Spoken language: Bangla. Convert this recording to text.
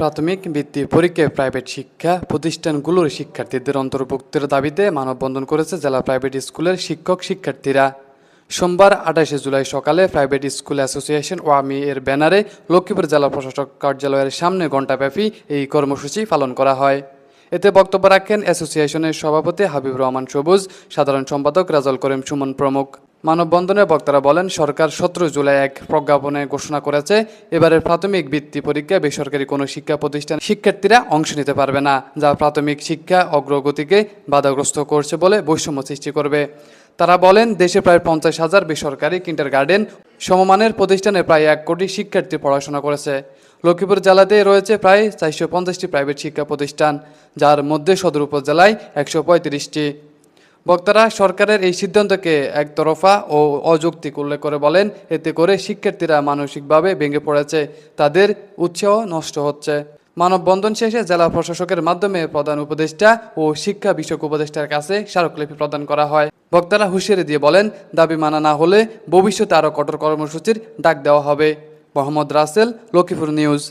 প্রাথমিক বৃত্তি পরীক্ষায় প্রাইভেট শিক্ষা প্রতিষ্ঠানগুলোর শিক্ষার্থীদের অন্তর্ভুক্তির দাবিতে মানববন্ধন করেছে জেলা প্রাইভেট স্কুলের শিক্ষার্থীরা। সোমবার 28 জুলাই সকালে প্রাইভেট স্কুল অ্যাসোসিয়েশন ওয়ামি এর ব্যানারে লক্ষ্মীপুর জেলা প্রশাসক কার্যালয়ের সামনে ঘণ্টাব্যাপী এই কর্মসূচি পালন করা হয়। এতে বক্তব্য রাখেন অ্যাসোসিয়েশনের সভাপতি হাবিবুর রহমান সবুজ, সাধারণ সম্পাদক রাজল করিম সুমন প্রমুখ। মানববন্ধনে বক্তারা বলেন, সরকার 17 জুলাই এক প্রজ্ঞাপনে ঘোষণা করেছে এবারের প্রাথমিক বৃত্তি পরীক্ষায় বেসরকারি কোনো শিক্ষা প্রতিষ্ঠান শিক্ষার্থীরা অংশ নিতে পারবে না, যা প্রাথমিক শিক্ষা অগ্রগতিকে বাধাগ্রস্ত করছে বলে বৈষম্য সৃষ্টি করবে। তারা বলেন, দেশে প্রায় 50,000 বেসরকারি কিন্ডারগার্টেন সমমানের প্রতিষ্ঠানে প্রায় 1 কোটি শিক্ষার্থী পড়াশোনা করেছে। লক্ষ্মীপুর জেলাতে রয়েছে প্রায় 450টি প্রাইভেট শিক্ষা প্রতিষ্ঠান, যার মধ্যে সদর উপজেলায় 135টি। বক্তারা সরকারের এই সিদ্ধান্তকে একতরফা ও অযৌক্তিক উল্লেখ করে বলেন, এতে করে শিক্ষার্থীরা মানসিকভাবে ভেঙে পড়েছে, তাদের উৎসাহ নষ্ট হচ্ছে। মানববন্ধন শেষে জেলা প্রশাসকের মাধ্যমে প্রধান উপদেষ্টা ও শিক্ষা বিষয়ক উপদেষ্টার কাছে স্মারকলিপি প্রদান করা হয়। বক্তারা হুঁশিয়ারি দিয়ে বলেন, দাবি মানা না হলে ভবিষ্যতে আরও কঠোর কর্মসূচির ডাক দেওয়া হবে। মোহাম্মদ রাসেল, লক্ষ্মীপুর নিউজ।